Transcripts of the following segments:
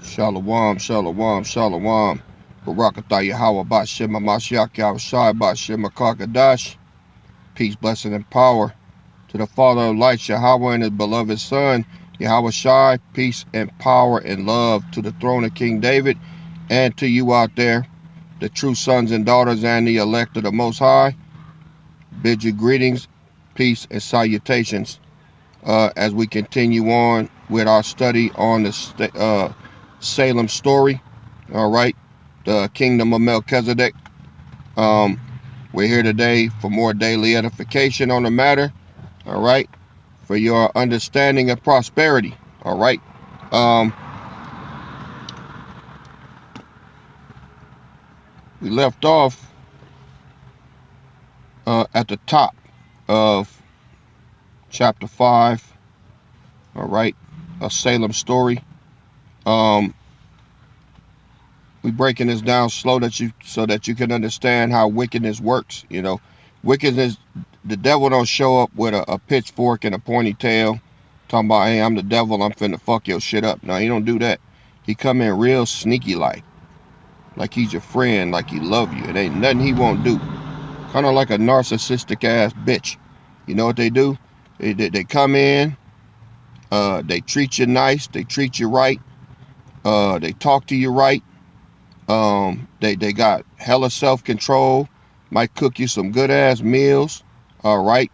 Shalom, shalom, shalom. Barakatah Yahweh Bashem Mashiach Yahushai Bashem Kakadash. Peace, blessing, and power to the Father of lights, Yahweh, and his beloved Son, Yahweh Shai. Peace and power and love to the throne of King David and to you out there, the true sons and daughters and the elect of the Most High. Bid you greetings, peace, and salutations as we continue on with our study on the Salems Story. All right, the kingdom of Melchizedek. We're here today for more daily edification on the matter. All right, for your understanding and prosperity. All right. We left off at the top of chapter 5. All right, a Salem story. We breaking this down slow so that you can understand how wickedness works. You know, wickedness. The devil don't show up with a pitchfork and a pointy tail, talking about, hey, I'm the devil, I'm finna fuck your shit up. No, he don't do that. He come in real sneaky like he's your friend, like he love you. It ain't nothing he won't do. Kind of like a narcissistic ass bitch. You know what they do? They come in, they treat you nice, they treat you right, they talk to you right. They got hella self-control, might cook you some good ass meals. All right.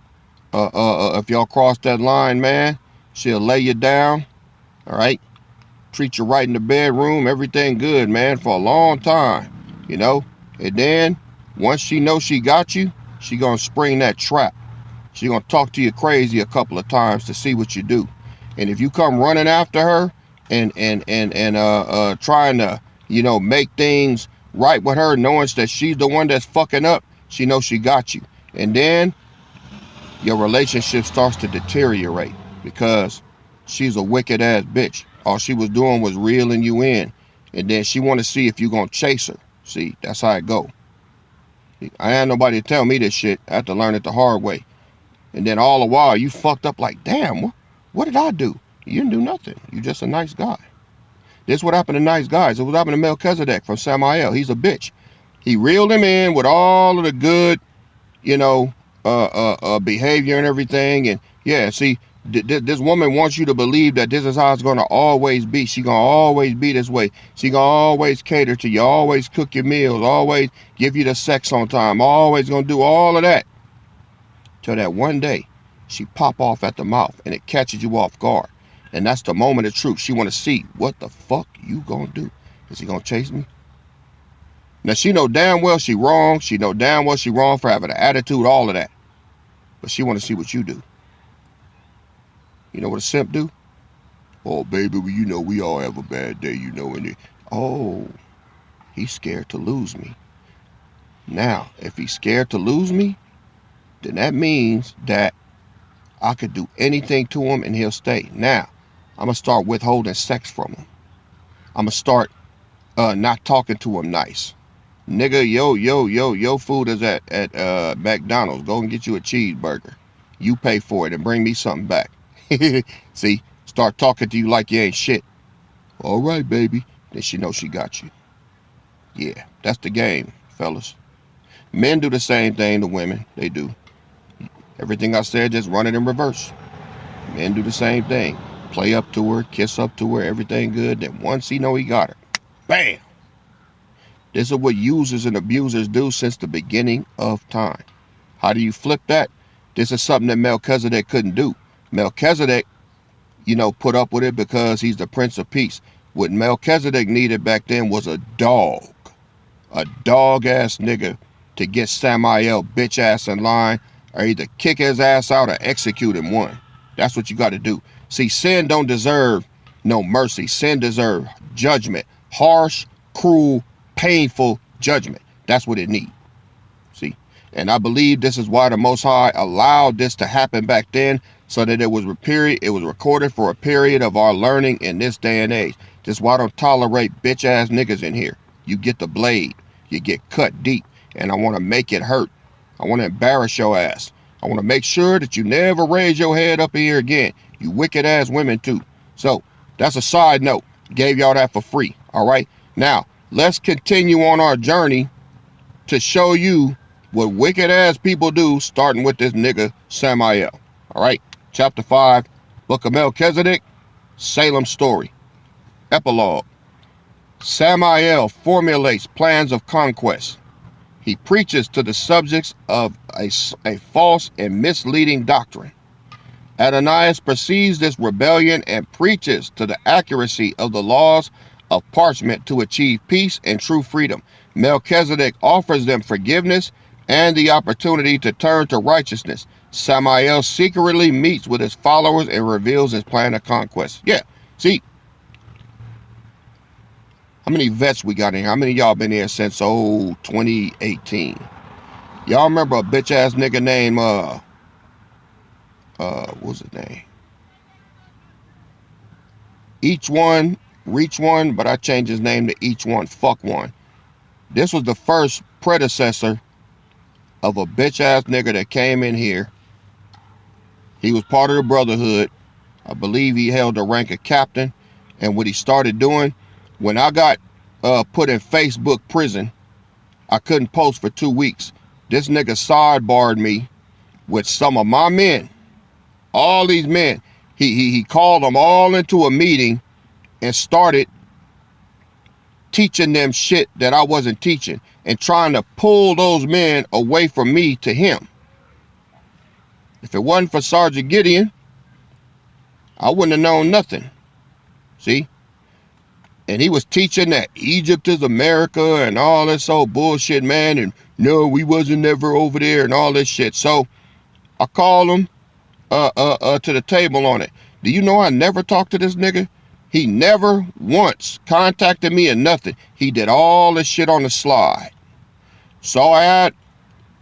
If y'all cross that line, man, she'll lay you down. All right. Treat you right in the bedroom. Everything good, man, for a long time. You know. And then once she knows she got you, she gonna spring that trap. She gonna talk to you crazy a couple of times to see what you do. And if you come running after her and trying to, you know, make things right with her, knowing that she's the one that's fucking up, she knows she got you. And then your relationship starts to deteriorate because she's a wicked ass bitch. All she was doing was reeling you in, and then she want to see if you gonna chase her. See, that's how it go. I had nobody to tell me this shit. I had to learn it the hard way. And then all the while you fucked up like, damn, what did I do? You didn't do nothing. You just a nice guy. This is what happened to nice guys. It was happened to Melchizedek from Samael. He's a bitch. He reeled him in with all of the good, you know, behavior and everything. And yeah, see, this woman wants you to believe that this is how it's going to always be. She going to always be this way. She going to always cater to you, always cook your meals, always give you the sex on time, always going to do all of that. Till that one day, she pop off at the mouth and it catches you off guard. And that's the moment of truth. She want to see, what the fuck you going to do? Is he going to chase me? Now, she know damn well she wrong. She know damn well she wrong for having an attitude, all of that. But she want to see what you do. You know what a simp do? Oh, baby, well, you know, we all have a bad day, you know. And oh, he's scared to lose me. Now, if he's scared to lose me, then that means that I could do anything to him and he'll stay. Now, I'm going to start withholding sex from him. I'm going to start not talking to him nice. Nigga, your food is at McDonald's. Go and get you a cheeseburger. You pay for it and bring me something back. See, start talking to you like you ain't shit. All right, baby. Then she knows she got you. Yeah, that's the game, fellas. Men do the same thing to women. They do. Everything I said, just run it in reverse. Men do the same thing. Play up to her, kiss up to her, everything good. Then once he know he got her, bam. This is what users and abusers do since the beginning of time. How do you flip that? This is something that Melchizedek couldn't do. Melchizedek, you know, put up with it because he's the Prince of Peace. What Melchizedek needed back then was a dog ass nigga to get Samael bitch ass in line, or either kick his ass out or execute him one. That's what you got to do. See, sin don't deserve no mercy. Sin deserves judgment. Harsh, cruel, painful judgment. That's what it needs. See, and I believe this is why the Most High allowed this to happen back then, so that it was recorded for a period of our learning in this day and age. This is why I don't tolerate bitch ass niggas in here. You get the blade, you get cut deep, and I want to make it hurt. I want to embarrass your ass. I want to make sure that you never raise your head up in here again. You wicked ass women too. So that's a side note. Gave y'all that for free. All right. Now, let's continue on our journey to show you what wicked ass people do, starting with this nigga Samael. All right. Chapter 5, Book of Melchizedek, Salems Story. Epilogue. Samael formulates plans of conquest. He preaches to the subjects of a false and misleading doctrine. Ananias perceives this rebellion and preaches to the accuracy of the laws of parchment to achieve peace and true freedom. Melchizedek offers them forgiveness and the opportunity to turn to righteousness. Samael secretly meets with his followers and reveals his plan of conquest. Yeah, see, how many vets we got in here? How many of y'all been here since 2018? Y'all remember a bitch ass nigga named what's his name? Each One, Reach One, but I changed his name to Each One, Fuck One. This was the first predecessor of a bitch ass nigga that came in here. He was part of the Brotherhood. I believe he held the rank of captain. And what he started doing, when I got put in Facebook prison, I couldn't post for 2 weeks. This nigga sidebarred me with some of my men. All these men. He called them all into a meeting and started teaching them shit that I wasn't teaching and trying to pull those men away from me to him. If it wasn't for Sergeant Gideon, I wouldn't have known nothing. See? And he was teaching that Egypt is America and all this old bullshit, man. And no, we wasn't never over there and all this shit. So I called him to the table on it. Do you know I never talked to this nigga? He never once contacted me or nothing. He did all this shit on the slide. So I had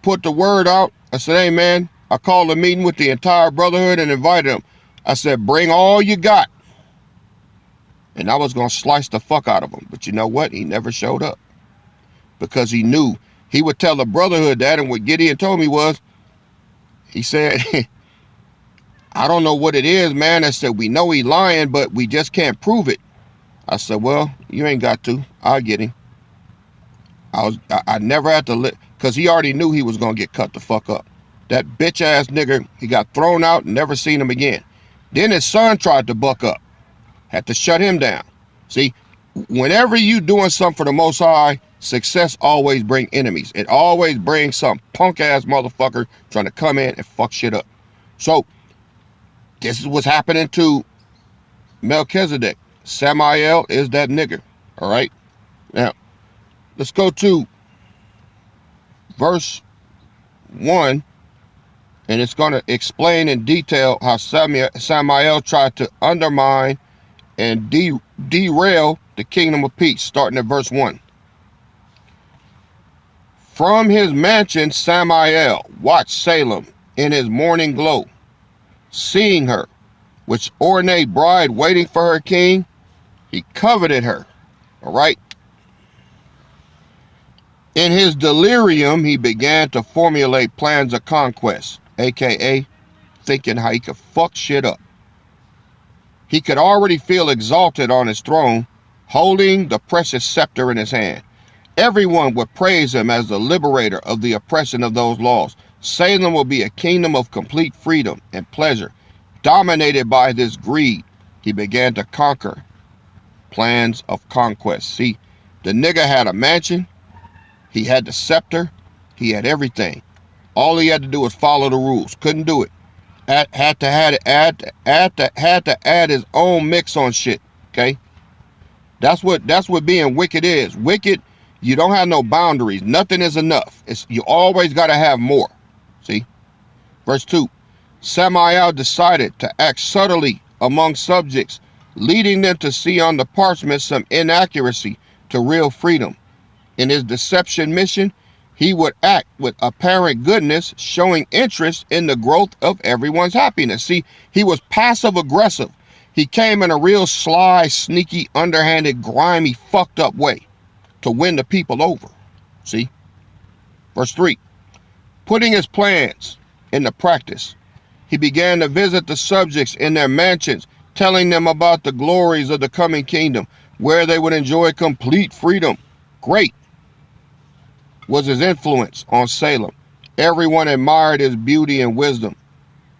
put the word out. I said, hey man, I called a meeting with the entire Brotherhood and invited him. I said, bring all you got. And I was going to slice the fuck out of him. But you know what? He never showed up. Because he knew. He would tell the Brotherhood that, and what Gideon told me was, he said, I don't know what it is, man. I said, we know he lying, but we just can't prove it. I said, well, you ain't got to. I'll get him. I never had to because he already knew he was going to get cut the fuck up. That bitch ass nigga, he got thrown out and never seen him again. Then his son tried to buck up. Had to shut him down. See, whenever you doing something for the Most High, success always bring enemies. It always brings some punk ass motherfucker trying to come in and fuck shit up. So this is what's happening to Melchizedek. Samael is that nigger. All right. Now, let's go to verse 1, and it's going to explain in detail how Samael tried to undermine and derail the kingdom of peace, starting at verse 1. From his mansion, Samael watched Salem in his morning glow. Seeing her, which ornate bride waiting for her king, he coveted her. All right. In his delirium, he began to formulate plans of conquest, aka thinking how he could fuck shit up. He could already feel exalted on his throne, holding the precious scepter in his hand. Everyone would praise him as the liberator of the oppression of those laws. Salem will be a kingdom of complete freedom and pleasure. Dominated by this greed, he began to conquer. Plans of conquest. See, the nigga had a mansion. He had the scepter. He had everything. All he had to do was follow the rules. Couldn't do it. Had to add his own mix on shit. Okay, that's what being wicked is. Wicked, you don't have no boundaries. Nothing is enough. You always got to have more. See, verse 2. Samael decided to act subtly among subjects, leading them to see on the parchment some inaccuracy to real freedom. In his deception mission, he would act with apparent goodness, showing interest in the growth of everyone's happiness. See, he was passive aggressive. He came in a real sly, sneaky, underhanded, grimy, fucked up way to win the people over. See? Verse 3. Putting his plans into practice, he began to visit the subjects in their mansions, telling them about the glories of the coming kingdom, where they would enjoy complete freedom. Great was his influence on Salem. Everyone admired his beauty and wisdom,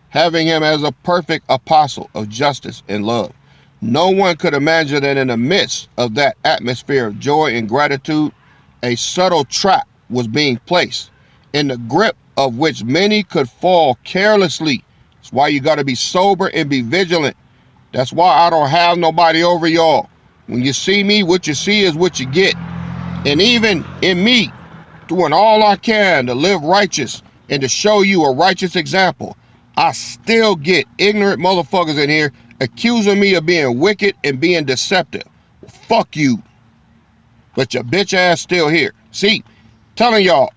having him as a perfect apostle of justice and love. No one could imagine that in the midst of that atmosphere of joy and gratitude, a subtle trap was being placed, in the grip of which many could fall carelessly. That's why you got to be sober and be vigilant. That's why I don't have nobody over y'all. When you see me, what you see is what you get. And even in me, doing all I can to live righteous and to show you a righteous example, I still get ignorant motherfuckers in here accusing me of being wicked and being deceptive. Fuck you. But your bitch ass still here. See, telling y'all,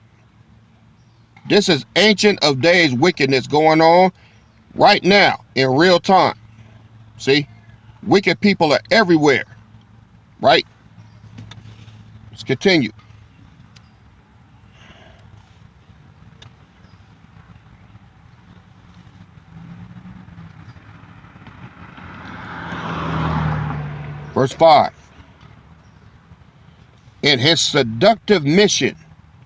this is ancient of days wickedness going on right now in real time. See, wicked people are everywhere, right? Let's continue. Verse 5. In his seductive mission,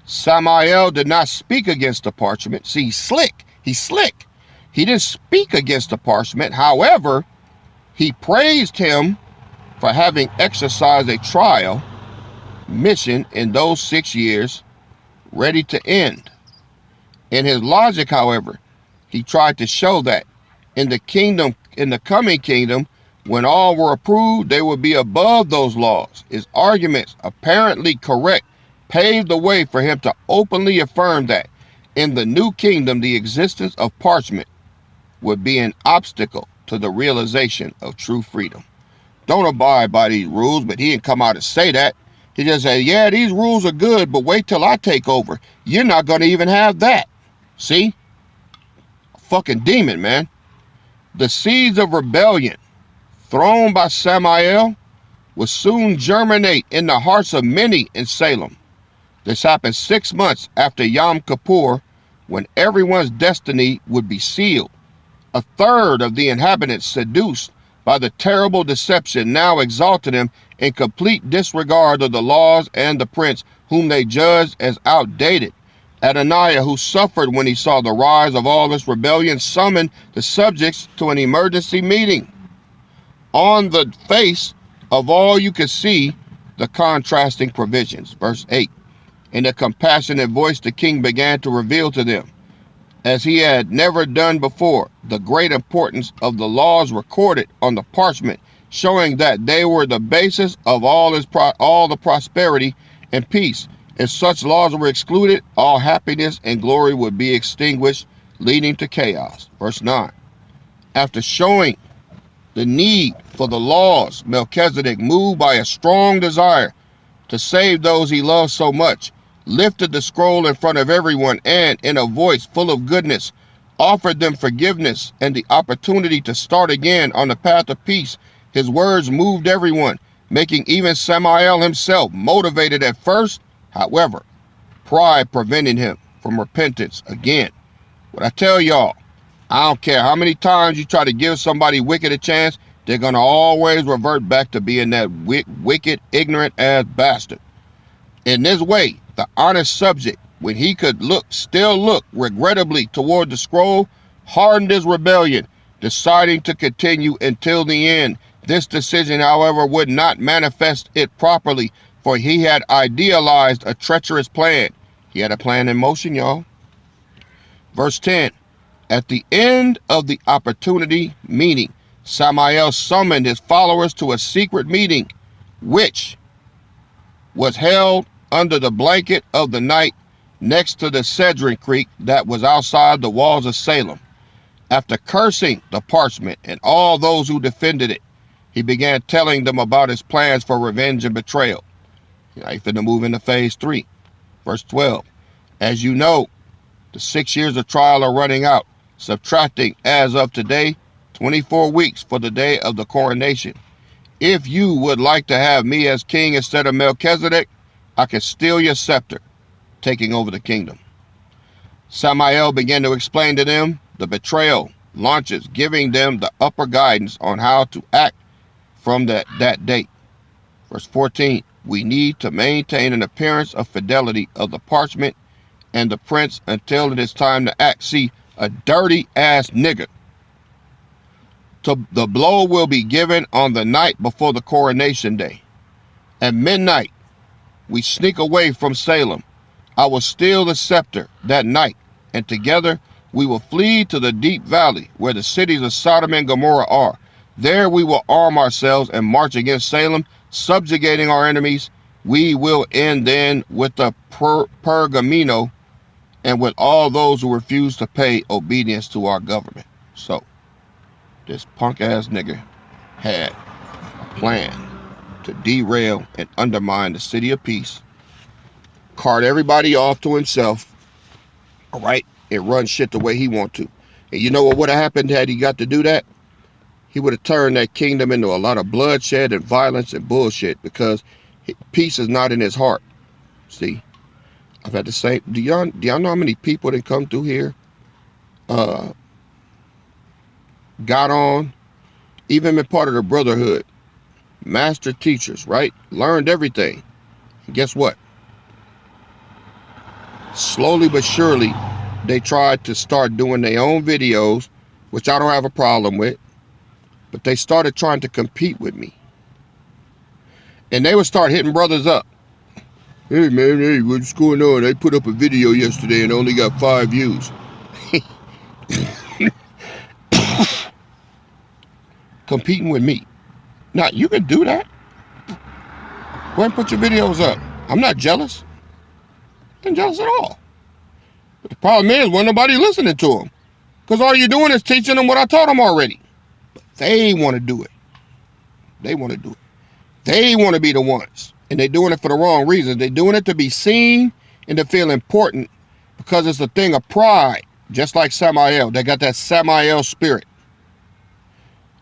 Samael did not speak against the parchment. See, he's slick. He's slick. He didn't speak against the parchment. However, he praised him for having exercised a trial mission in those 6 years, ready to end. In his logic, however, he tried to show that in the coming kingdom, when all were approved, they would be above those laws. His arguments, apparently correct, paved the way for him to openly affirm that in the new kingdom, the existence of parchment would be an obstacle to the realization of true freedom. Don't abide by these rules, but he didn't come out and say that. He just said, yeah, these rules are good, but wait till I take over. You're not going to even have that. See? A fucking demon, man. The seeds of rebellion thrown by Samael would soon germinate in the hearts of many in Salem. This happened 6 months after Yom Kippur, when everyone's destiny would be sealed. A third of the inhabitants, seduced by the terrible deception, now exalted him in complete disregard of the laws and the prince, whom they judged as outdated. Adoniah, who suffered when he saw the rise of all this rebellion, summoned the subjects to an emergency meeting. On the face of all you could see the contrasting provisions. Verse 8. In a compassionate voice the king began to reveal to them, as he had never done before, the great importance of the laws recorded on the parchment, showing that they were the basis of all the prosperity and peace. If such laws were excluded, all happiness and glory would be extinguished, leading to chaos. Verse 9. After showing the need for the laws, Melchizedek, moved by a strong desire to save those he loved so much, lifted the scroll in front of everyone and, in a voice full of goodness, offered them forgiveness and the opportunity to start again on the path of peace. His words moved everyone, making even Samael himself motivated at first. However, pride prevented him from repentance again. What I tell y'all, I don't care how many times you try to give somebody wicked a chance, they're going to always revert back to being that wicked, ignorant ass bastard. In this way, the honest subject, when he could still look regrettably toward the scroll, hardened his rebellion, deciding to continue until the end. This decision, however, would not manifest it properly, for he had idealized a treacherous plan. He had a plan in motion, y'all. Verse 10. At the end of the opportunity meeting, Samael summoned his followers to a secret meeting, which was held under the blanket of the night next to the Cedron Creek that was outside the walls of Salem. After cursing the parchment and all those who defended it, he began telling them about his plans for revenge and betrayal. He's finna move into phase 3. Verse 12. As you know, the 6 years of trial are running out, subtracting, as of today, 24 weeks for the day of the coronation. If you would like to have me as king instead of Melchizedek, I can steal your scepter, taking over the kingdom. Samael began to explain to them the betrayal launches, giving them the upper guidance on how to act from that date. Verse 14, we need to maintain an appearance of fidelity of the parchment and the prince until it is time to act. See, a dirty ass nigga. The blow will be given on the night before the coronation day. At midnight, we sneak away from Salem. I will steal the scepter that night, and together we will flee to the deep valley where the cities of Sodom and Gomorrah are. There we will arm ourselves and march against Salem, subjugating our enemies. We will end then with the Pergamino and with all those who refuse to pay obedience to our government. So, this punk ass nigga had a plan to derail and undermine the city of peace, cart everybody off to himself, all right, and run shit the way he want to. And you know what would have happened had he got to do that? He would have turned that kingdom into a lot of bloodshed and violence and bullshit, because peace is not in his heart. See, I've had the same. Do y'all know how many people that come through here, got on, even been part of the brotherhood, master teachers, right? Learned everything. And guess what? Slowly but surely, they tried to start doing their own videos, which I don't have a problem with, but they started trying to compete with me. And they would start hitting brothers up. Hey man, hey, what's going on? I put up a video yesterday and only got 5 views. Competing with me. Now, you can do that. Go ahead and put your videos up. I'm not jealous. I'm jealous at all. But the problem is, wasn't nobody listening to them. Because all you're doing is teaching them what I taught them already. But they want to do it. They want to do it. They want to be the ones. And they're doing it for the wrong reasons. They're doing it to be seen and to feel important, because it's a thing of pride. Just like Samael. They got that Samael spirit.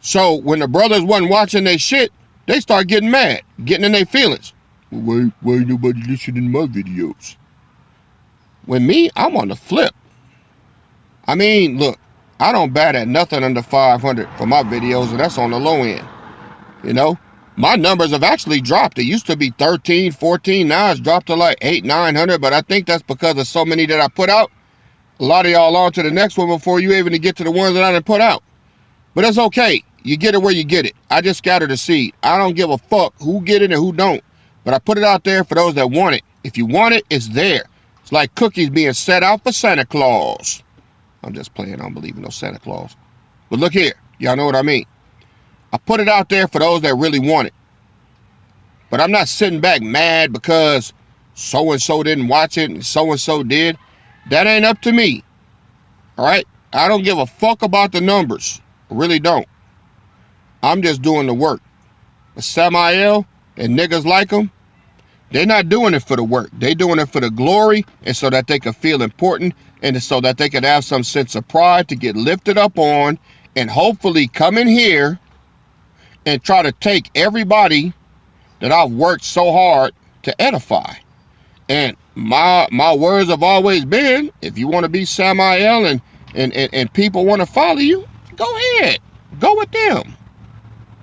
So when the brothers wasn't watching their shit, they start getting mad, getting in their feelings. Why ain't nobody listening to my videos? With me, I'm on the flip. I mean, look, I don't bat at nothing under 500 for my videos, and that's on the low end. You know, my numbers have actually dropped. It used to be 13, 14. Now it's dropped to like 800, 900, but I think that's because of so many that I put out. A lot of y'all on to the next one before you even get to the ones that I didn't put out. But it's okay. You get it where you get it. I just scattered the seed. I don't give a fuck who get it and who don't. But I put it out there for those that want it. If you want it, it's there. It's like cookies being set out for Santa Claus. I'm just playing. I don't believe in no Santa Claus. But look here. Y'all know what I mean. I put it out there for those that really want it. But I'm not sitting back mad because so-and-so didn't watch it and so-and-so did. That ain't up to me. All right? I don't give a fuck about the numbers. I really don't. I'm just doing the work. But Samael and niggas like him, they're not doing it for the work. They're doing it for the glory, and so that they can feel important, and so that they can have some sense of pride to get lifted up on, and hopefully come in here and try to take everybody that I've worked so hard to edify. And my words have always been, if you want to be Samael and people want to follow you, go ahead. Go with them.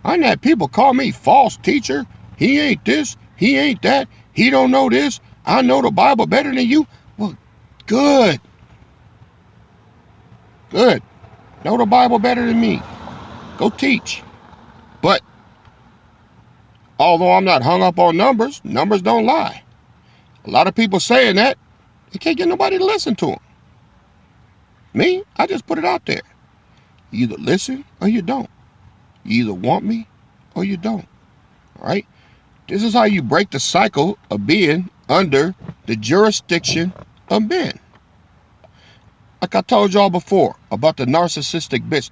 I had people call me false teacher. He ain't this. He ain't that. He don't know this. I know the Bible better than you. Well, good. Good. Know the Bible better than me. Go teach. But although I'm not hung up on numbers, numbers don't lie. A lot of people saying that, they can't get nobody to listen to them. Me, I just put it out there. You either listen or you don't. You either want me or you don't. All right? This is how you break the cycle of being under the jurisdiction of men. Like I told y'all before about the narcissistic bitch,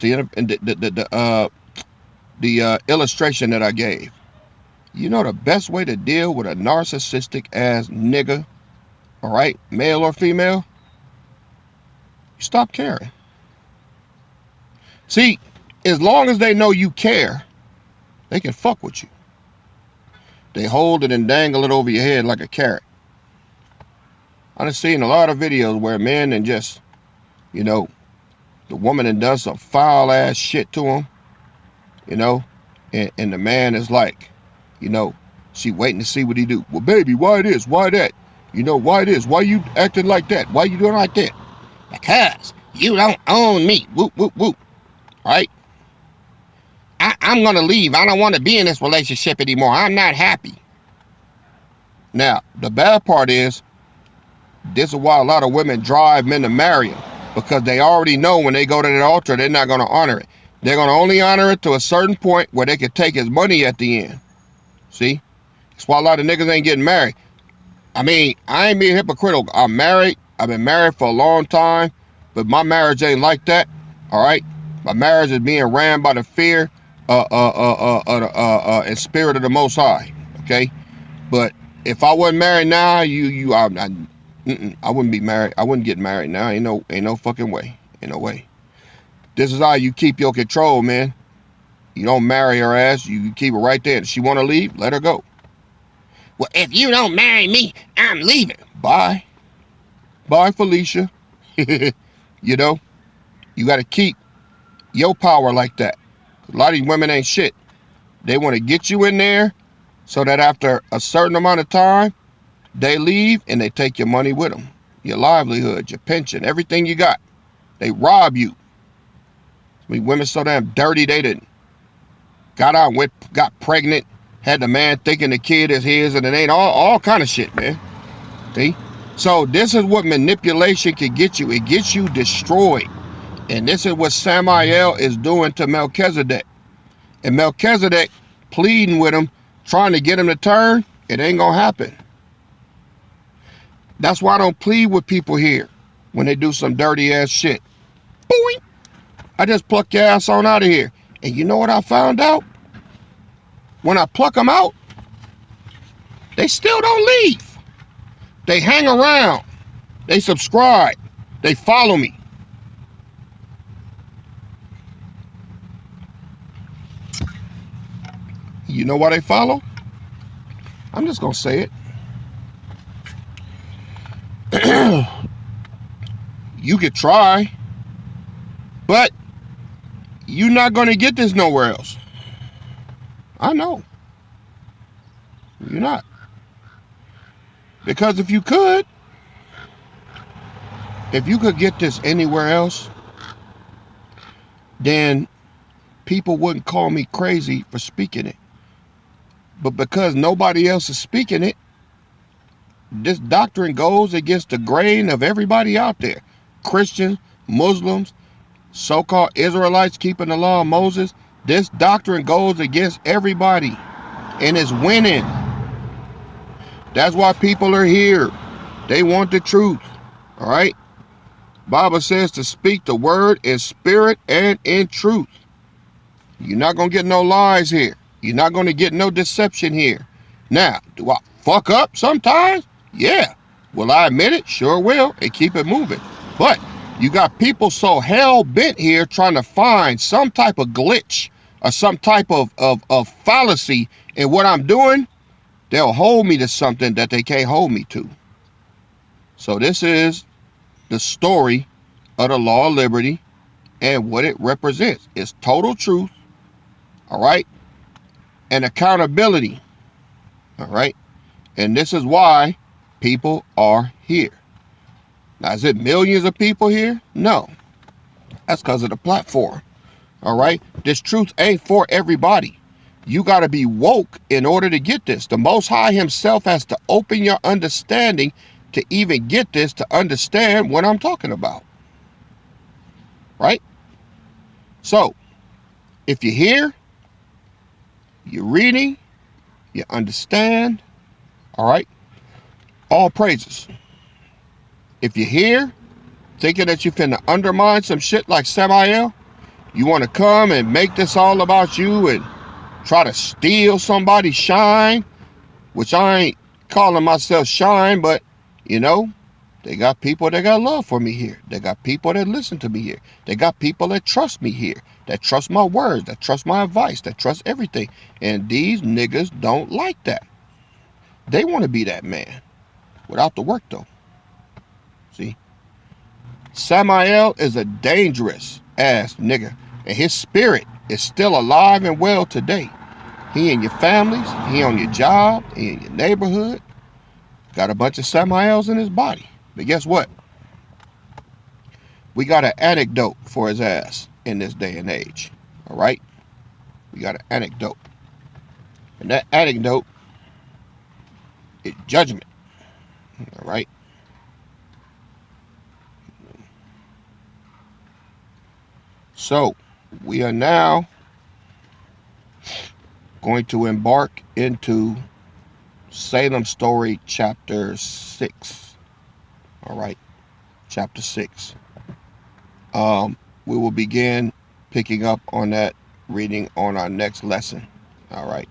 the illustration that I gave. You know the best way to deal with a narcissistic ass nigga, all right, male or female? You stop caring. See, as long as they know you care, they can fuck with you. They hold it and dangle it over your head like a carrot. I've seen a lot of videos where men and just, you know, The woman had done some foul ass shit to him, you know, and the man is like, you know, she waiting to see what he do. Well, baby, why this? Why that? You know, why this? Why you acting like that? Why you doing like that? Because you don't own me. Whoop, whoop, whoop. Right? I'm going to leave. I don't want to be in this relationship anymore. I'm not happy. Now, the bad part is, this is why a lot of women drive men to marry them. Because they already know when they go to that altar, they're not going to honor it. They're going to only honor it to a certain point where they can take his money at the end. See? That's why a lot of niggas ain't getting married. I mean, I ain't being hypocritical. I'm married. I've been married for a long time. But my marriage ain't like that. All right? My marriage is being ran by the fear and spirit of the Most High. Okay? But if I wasn't married now, I wouldn't be married. I wouldn't get married now. Ain't no fucking way. Ain't no way. This is how you keep your control, man. You don't marry her ass. You keep her right there. If she want to leave, let her go. Well, if you don't marry me, I'm leaving. Bye. Bye, Felicia. You know, you got to keep your power like that. A lot of these women ain't shit. They want to get you in there so that after a certain amount of time, they leave and they take your money with them. Your livelihood, your pension, everything you got. They rob you. I mean, women so damn dirty, they didn't. Got out, got pregnant, had the man thinking the kid is his, and it ain't all kind of shit, man. See? So this is what manipulation can get you. It gets you destroyed. And this is what Samael is doing to Melchizedek. And Melchizedek pleading with him, trying to get him to turn, it ain't gonna happen. That's why I don't plead with people here when they do some dirty ass shit. Boing! I just pluck your ass on out of here. And you know what I found out? When I pluck them out, they still don't leave. They hang around. They subscribe. They follow me. You know why they follow? I'm just going to say it. You could try, but you're not going to get this nowhere else. I know. You're not. Because if you could get this anywhere else, then people wouldn't call me crazy for speaking it. But because nobody else is speaking it, this doctrine goes against the grain of everybody out there. Christians, Muslims, so-called Israelites keeping the law of Moses. This doctrine goes against everybody and it's winning. That's why people are here. They want the truth. All right? Bible says to speak the word in spirit and in truth. You're not going to get no lies here. You're not going to get no deception here. Now, do I fuck up sometimes? Yeah. Will I admit it? Sure will, and keep it moving. But you got people so hell-bent here trying to find some type of glitch or some type of fallacy in what I'm doing. They'll hold me to something that they can't hold me to. So this is the story of the law of liberty and what it represents. It's total truth. All right? And accountability. All right? And this is why people are here. Now, is it millions of people here? No. That's because of the platform. All right? This truth ain't for everybody. You got to be woke in order to get this. The Most High himself has to open your understanding to even get this, to understand what I'm talking about. Right? So, if you're here, you're reading, you understand, all right? All praises. If you're here, thinking that you're finna undermine some shit like Samael, you want to come and make this all about you and try to steal somebody's shine, which I ain't calling myself shine, but, you know, they got people that got love for me here. They got people that listen to me here. They got people that trust me here, that trust my words, that trust my advice, that trust everything. And these niggas don't like that. They want to be that man without the work, though. See? Samael is a dangerous ass nigga, and his spirit is still alive and well today. He in your families, he on your job, he in your neighborhood. Got a bunch of Samaels in his body. But guess what? We got an antidote for his ass in this day and age. All right? We got an antidote. And that antidote is judgment. All right? So, we are now going to embark into Salems Story chapter 6. All right? Chapter 6. We will begin picking up on that reading on our next lesson. All right.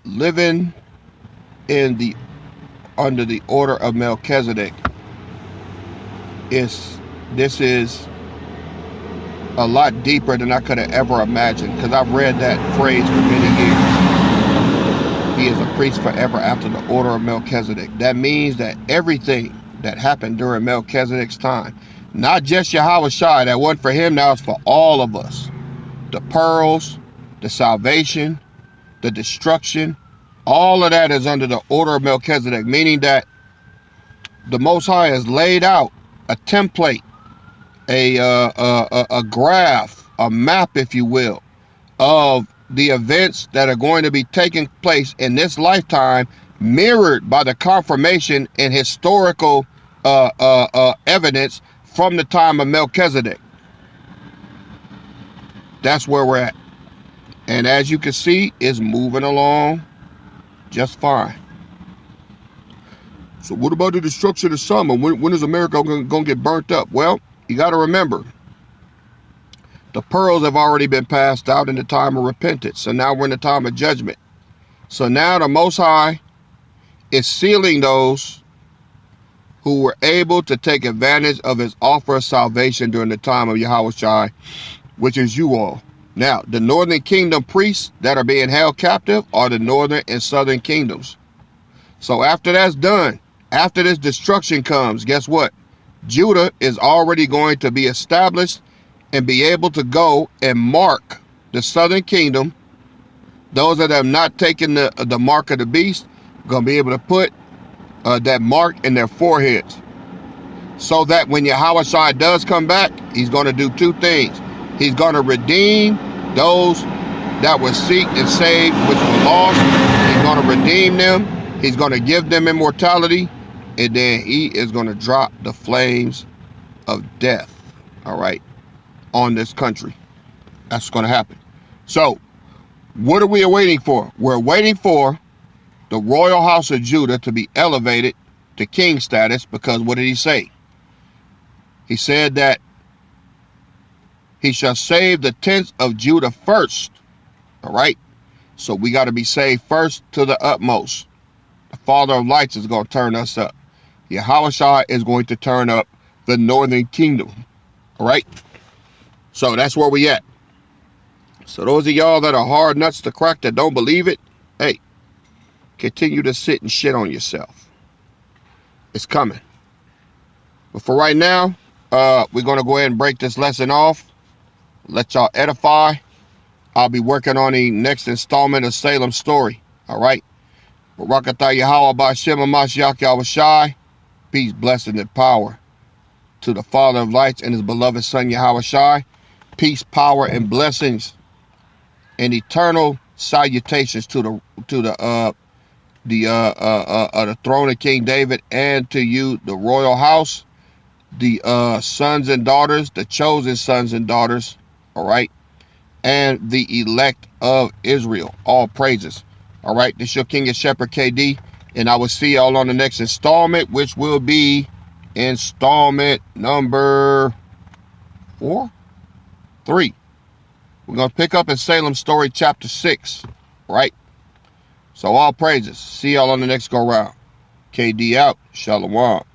Living under the order of Melchizedek this is a lot deeper than I could have ever imagined, because I've read that phrase for many years. He is a priest forever after the order of Melchizedek. That means that everything that happened during Melchizedek's time, not just Yahweh Shai, that wasn't for him, now it's for all of us. The pearls, the salvation, the destruction, all of that is under the order of Melchizedek, meaning that the Most High has laid out a template, a graph, a map, if you will, of the events that are going to be taking place in this lifetime, mirrored by the confirmation and historical evidence from the time of Melchizedek. That's where we're at. And as you can see, it's moving along just fine. So what about the destruction of summer? When is America going to get burnt up? Well, you got to remember, the pearls have already been passed out in the time of repentance. So now we're in the time of judgment. So now the Most High is sealing those who were able to take advantage of his offer of salvation during the time of Yahweh Shai, which is you all. Now, the northern kingdom priests that are being held captive are the northern and southern kingdoms. So after that's done, after this destruction comes, guess what? Judah is already going to be established and be able to go and mark the southern kingdom. Those that have not taken the mark of the beast are going to be able to put that mark in their foreheads. So that when Yahweh Shai does come back, he's going to do two things. He's going to redeem those that were seeked and saved, which were lost. He's going to redeem them. He's going to give them immortality. And then he is going to drop the flames of death, all right, on this country. That's going to happen. So, what are we waiting for? We're waiting for the royal house of Judah to be elevated to king status, because what did he say? He said that he shall save the tents of Judah first, all right? So we got to be saved first to the utmost. The Father of lights is going to turn us up. Yahweh Shai is going to turn up the northern kingdom. All right? So that's where we at. So those of y'all that are hard nuts to crack that don't believe it, hey, continue to sit and shit on yourself. It's coming. But for right now, we're going to go ahead and break this lesson off. Let y'all edify. I'll be working on the next installment of Salems Story. All right? Barakatah Yahweh Ba'Shem Mashiach Yahweh Shai. Peace, blessing, and power to the Father of lights and his beloved Son Yahweh Shai. Peace, power, and blessings, and eternal salutations to the throne of King David, and to you, the royal house, the sons and daughters, the chosen sons and daughters, all right, and the elect of Israel. All praises. All right, this is your King and Shepherd KD. And I will see y'all on the next installment, which will be installment number 3. We're going to pick up in Salems Story chapter 6, right? So all praises. See y'all on the next go round. KD out. Shalom.